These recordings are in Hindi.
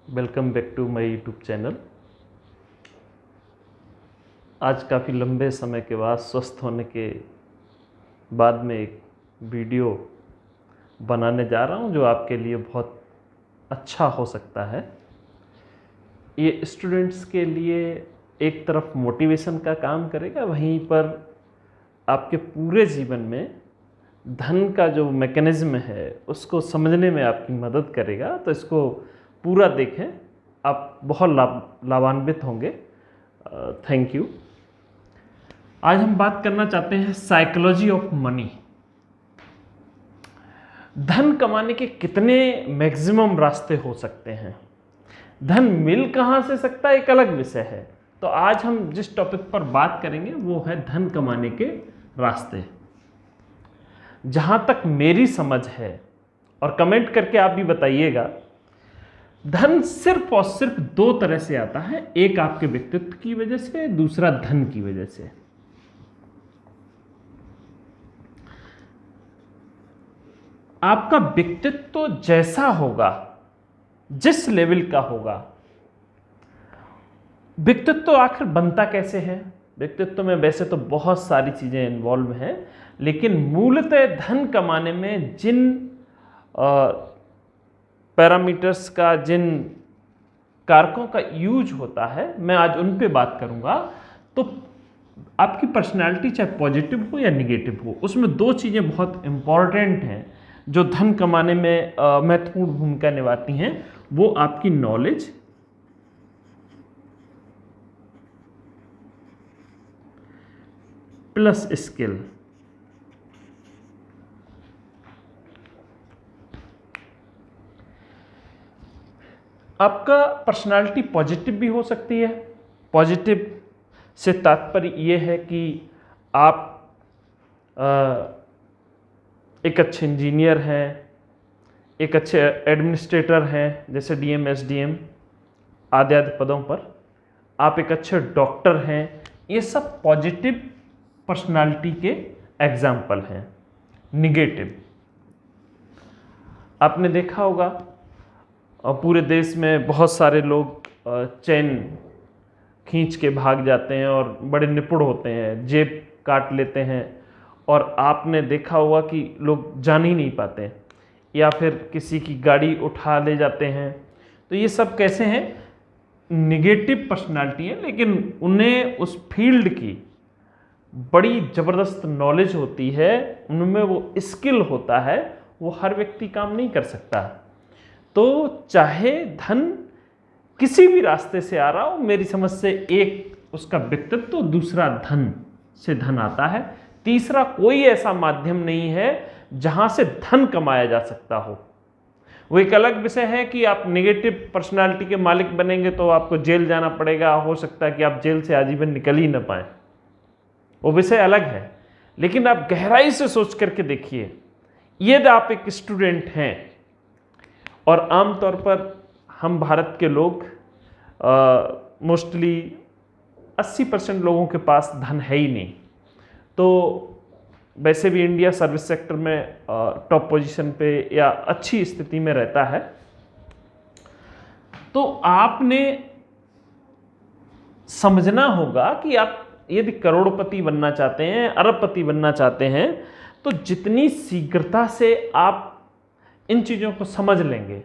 Welcome back to my YouTube channel. आज काफ़ी लंबे समय के बाद स्वस्थ होने के बाद में एक वीडियो बनाने जा रहा हूं जो आपके लिए बहुत अच्छा हो सकता है। ये स्टूडेंट्स के लिए एक तरफ मोटिवेशन का काम करेगा, वहीं पर आपके पूरे जीवन में धन का जो मैकेनिज्म है उसको समझने में आपकी मदद करेगा। तो इसको पूरा देखें, आप बहुत लाभान्वित होंगे। Thank you. आज हम बात करना चाहते हैं साइकोलॉजी ऑफ मनी। धन कमाने के कितने मैक्सिमम रास्ते हो सकते हैं, धन मिल कहां से सकता है एक अलग विषय है। तो आज हम जिस टॉपिक पर बात करेंगे वो है धन कमाने के रास्ते। जहां तक मेरी समझ है, और कमेंट करके आप भी बताइएगा, धन सिर्फ और सिर्फ दो तरह से आता है। एक आपके व्यक्तित्व की वजह से, दूसरा धन की वजह से। आपका व्यक्तित्व जैसा होगा, जिस लेवल का होगा, व्यक्तित्व आखिर बनता कैसे है। व्यक्तित्व में वैसे तो बहुत सारी चीजें इन्वॉल्व हैं, लेकिन मूलतः धन कमाने में जिन पैरामीटर्स का, जिन कारकों का यूज होता है, मैं आज उन पे बात करूंगा। तो आपकी पर्सनालिटी चाहे पॉजिटिव हो या निगेटिव हो, उसमें दो चीज़ें बहुत इंपॉर्टेंट हैं जो धन कमाने में महत्वपूर्ण भूमिका निभाती हैं। वो आपकी नॉलेज प्लस स्किल। आपका पर्सनालिटी पॉजिटिव भी हो सकती है। पॉजिटिव से तात्पर्य ये है कि आप एक अच्छे इंजीनियर हैं, एक अच्छे एडमिनिस्ट्रेटर हैं, जैसे डीएम, एसडीएम आदि आदि पदों पर। आप एक अच्छे डॉक्टर हैं। ये सब पॉजिटिव पर्सनालिटी के एग्जाम्पल हैं। निगेटिव, आपने देखा होगा पूरे देश में बहुत सारे लोग चैन खींच के भाग जाते हैं और बड़े निपुण होते हैं, जेब काट लेते हैं, और आपने देखा होगा कि लोग जान ही नहीं पाते, या फिर किसी की गाड़ी उठा ले जाते हैं। तो ये सब कैसे हैं? निगेटिव पर्सनालिटी है, लेकिन उन्हें उस फील्ड की बड़ी ज़बरदस्त नॉलेज होती है, उनमें वो स्किल होता है, वो हर व्यक्ति काम नहीं कर सकता। तो चाहे धन किसी भी रास्ते से आ रहा हो, मेरी समझ से एक उसका व्यक्तित्व, दूसरा धन से धन आता है, तीसरा कोई ऐसा माध्यम नहीं है जहां से धन कमाया जा सकता हो। वो एक अलग विषय है कि आप नेगेटिव पर्सनालिटी के मालिक बनेंगे तो आपको जेल जाना पड़ेगा, हो सकता है कि आप जेल से आजीवन निकल ही ना पाए, वो विषय अलग है। लेकिन आप गहराई से सोच करके देखिए, यदि आप एक स्टूडेंट हैं, और आमतौर पर हम भारत के लोग मोस्टली 80% लोगों के पास धन है ही नहीं। तो वैसे भी इंडिया सर्विस सेक्टर में टॉप पोजीशन पे या अच्छी स्थिति में रहता है। तो आपने समझना होगा कि आप यदि करोड़पति बनना चाहते हैं, अरबपति बनना चाहते हैं, तो जितनी शीघ्रता से आप इन चीज़ों को समझ लेंगे,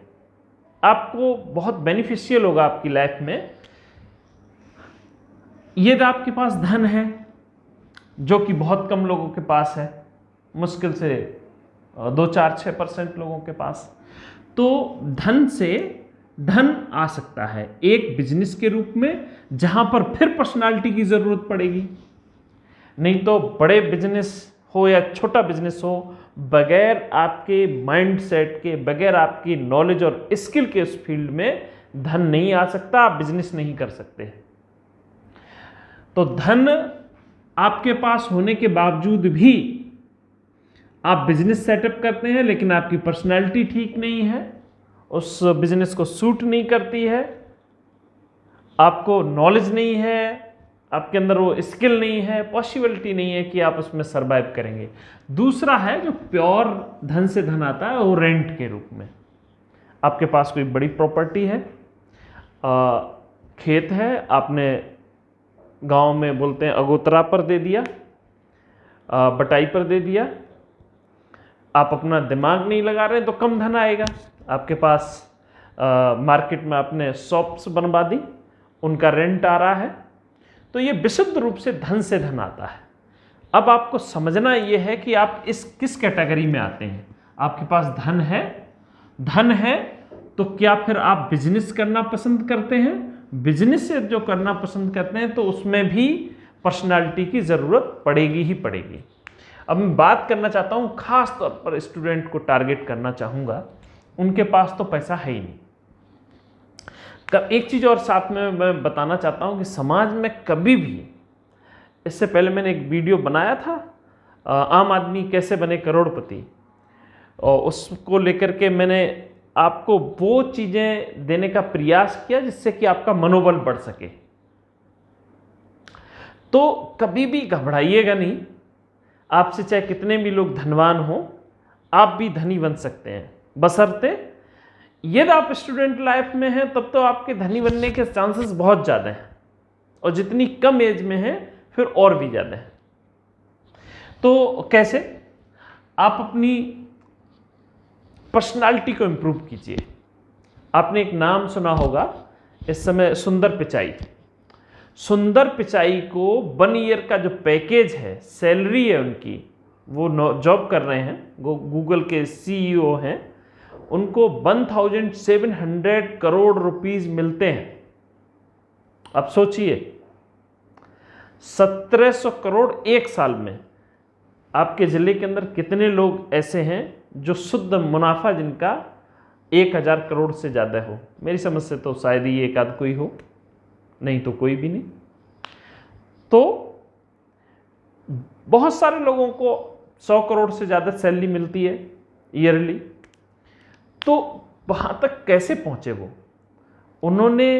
आपको बहुत बेनिफिशियल होगा आपकी लाइफ में। यदि आपके पास धन है, जो कि बहुत कम लोगों के पास है, मुश्किल से 2-4-6% लोगों के पास, तो धन से धन आ सकता है एक बिजनेस के रूप में, जहां पर फिर पर्सनालिटी की जरूरत पड़ेगी। नहीं तो बड़े बिजनेस हो या छोटा बिजनेस हो, बगैर आपके माइंड सेट के, बगैर आपकी नॉलेज और स्किल के उस फील्ड में धन नहीं आ सकता, आप बिजनेस नहीं कर सकते। तो धन आपके पास होने के बावजूद भी आप बिजनेस सेटअप करते हैं, लेकिन आपकी पर्सनालिटी ठीक नहीं है, उस बिजनेस को सूट नहीं करती है, आपको नॉलेज नहीं है, आपके अंदर वो स्किल नहीं है, पॉसिबिलिटी नहीं है कि आप उसमें सरवाइव करेंगे। दूसरा है जो प्योर धन से धन आता है, वो रेंट के रूप में। आपके पास कोई बड़ी प्रॉपर्टी है, खेत है, आपने गांव में बोलते हैं अगोतरा पर दे दिया, बटाई पर दे दिया, आप अपना दिमाग नहीं लगा रहे तो कम धन आएगा आपके पास। मार्केट में आपने शॉप्स बनवा दी, उनका रेंट आ रहा है, तो ये विशुद्ध रूप से धन आता है। अब आपको समझना ये है कि आप इस किस कैटेगरी में आते हैं। आपके पास धन है तो क्या फिर आप बिजनेस करना पसंद करते हैं? बिजनेस से जो करना पसंद करते हैं तो उसमें भी पर्सनालिटी की ज़रूरत पड़ेगी ही पड़ेगी। अब मैं बात करना चाहता हूँ, खास तौर पर स्टूडेंट को टारगेट करना चाहूँगा, उनके पास तो पैसा है ही नहीं। एक चीज़ और साथ में मैं बताना चाहता हूँ कि समाज में कभी भी, इससे पहले मैंने एक वीडियो बनाया था आम आदमी कैसे बने करोड़पति, और उसको लेकर के मैंने आपको वो चीज़ें देने का प्रयास किया जिससे कि आपका मनोबल बढ़ सके। तो कभी भी घबराइएगा नहीं, आपसे चाहे कितने भी लोग धनवान हों, आप भी धनी बन सकते हैं, बशर्ते यदि आप स्टूडेंट लाइफ में हैं तब तो आपके धनी बनने के चांसेस बहुत ज़्यादा हैं, और जितनी कम एज में हैं फिर और भी ज़्यादा है। तो कैसे? आप अपनी पर्सनालिटी को इम्प्रूव कीजिए। आपने एक नाम सुना होगा इस समय, सुंदर पिचाई। सुंदर पिचाई को 1 ईयर का जो पैकेज है, सैलरी है उनकी, वो जॉब कर रहे हैं, गूगल के CEO हैं, उनको 1700 करोड़ रुपीस मिलते हैं। अब सोचिए, 1700 करोड़ एक साल में। आपके ज़िले के अंदर कितने लोग ऐसे हैं जो शुद्ध मुनाफा जिनका 1000 करोड़ से ज़्यादा हो? मेरी समझ से तो शायद ही एक आध कोई हो, नहीं तो कोई भी नहीं। तो बहुत सारे लोगों को 100 करोड़ से ज़्यादा सैलरी मिलती है ईयरली। तो वहाँ तक कैसे पहुँचे वो? उन्होंने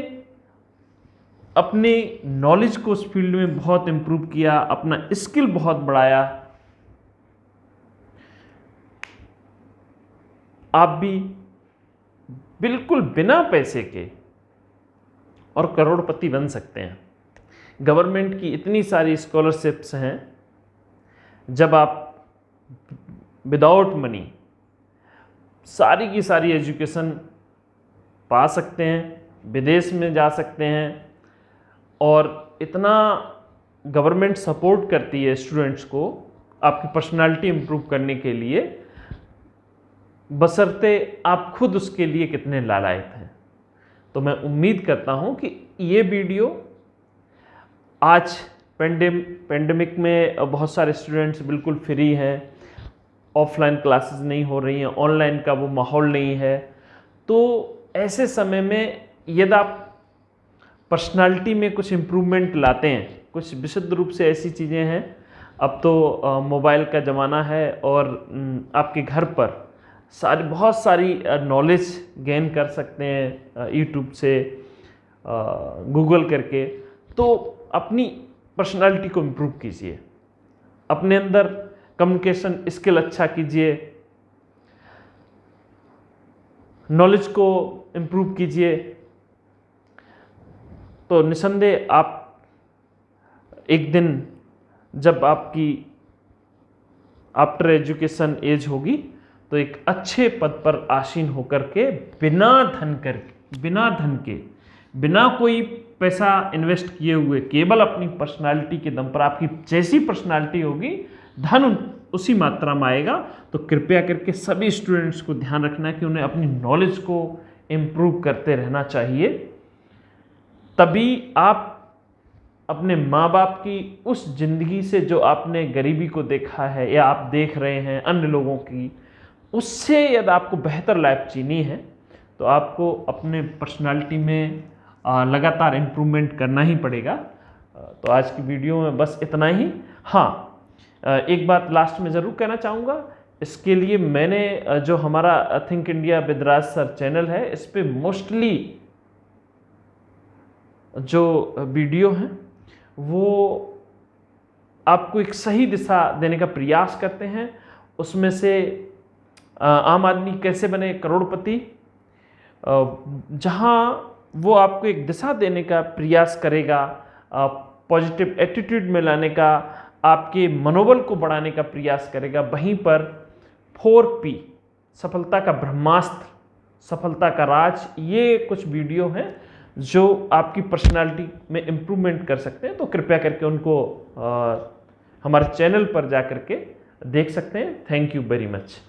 अपनी नॉलेज को उस फील्ड में बहुत इम्प्रूव किया, अपना स्किल बहुत बढ़ाया। आप भी बिल्कुल बिना पैसे के और करोड़पति बन सकते हैं। गवर्नमेंट की इतनी सारी स्कॉलरशिप्स हैं, जब आप विदाउट मनी सारी की सारी एजुकेशन पा सकते हैं, विदेश में जा सकते हैं, और इतना गवर्नमेंट सपोर्ट करती है स्टूडेंट्स को आपकी पर्सनालिटी इम्प्रूव करने के लिए, बशर्ते आप खुद उसके लिए कितने लालायित हैं। तो मैं उम्मीद करता हूं कि ये वीडियो आज पेंडेमिक में बहुत सारे स्टूडेंट्स बिल्कुल फ्री हैं, ऑफलाइन क्लासेस नहीं हो रही हैं, ऑनलाइन का वो माहौल नहीं है, तो ऐसे समय में यदि आप पर्सनालिटी में कुछ इम्प्रूवमेंट लाते हैं, कुछ विशुद्ध रूप से ऐसी चीज़ें हैं, अब तो मोबाइल का ज़माना है और आपके घर पर बहुत सारी नॉलेज गेन कर सकते हैं यूट्यूब से, गूगल करके। तो अपनी पर्सनालिटी को इम्प्रूव कीजिए, अपने अंदर कम्युनिकेशन स्किल अच्छा कीजिए, नॉलेज को इम्प्रूव कीजिए। तो निसंदेह आप एक दिन जब आपकी आफ्टर एजुकेशन एज होगी तो एक अच्छे पद पर आसीन होकर के बिना धन के बिना कोई पैसा इन्वेस्ट किए हुए, केवल अपनी पर्सनालिटी के दम पर, आपकी जैसी पर्सनालिटी होगी धन उसी मात्रा में आएगा। तो कृपया करके सभी स्टूडेंट्स को ध्यान रखना है कि उन्हें अपनी नॉलेज को इम्प्रूव करते रहना चाहिए, तभी आप अपने माँ बाप की उस ज़िंदगी से, जो आपने गरीबी को देखा है या आप देख रहे हैं अन्य लोगों की, उससे यदि आपको बेहतर लाइफ जीनी है तो आपको अपने पर्सनालिटी में लगातार इम्प्रूवमेंट करना ही पड़ेगा। तो आज की वीडियो में बस इतना ही। हाँ, एक बात लास्ट में ज़रूर कहना चाहूँगा, इसके लिए मैंने जो हमारा think India with Raj sir channel है, इस पर मोस्टली जो वीडियो हैं वो आपको एक सही दिशा देने का प्रयास करते हैं। उसमें से आम आदमी कैसे बने करोड़पति, जहाँ वो आपको एक दिशा देने का प्रयास करेगा, पॉजिटिव एटीट्यूड में लाने का, आपके मनोबल को बढ़ाने का प्रयास करेगा। वहीं पर 4P, सफलता का ब्रह्मास्त्र, सफलता का राज, ये कुछ वीडियो हैं जो आपकी पर्सनालिटी में इम्प्रूवमेंट कर सकते हैं। तो कृपया करके उनको हमारे चैनल पर जा करके देख सकते हैं। Thank you very much.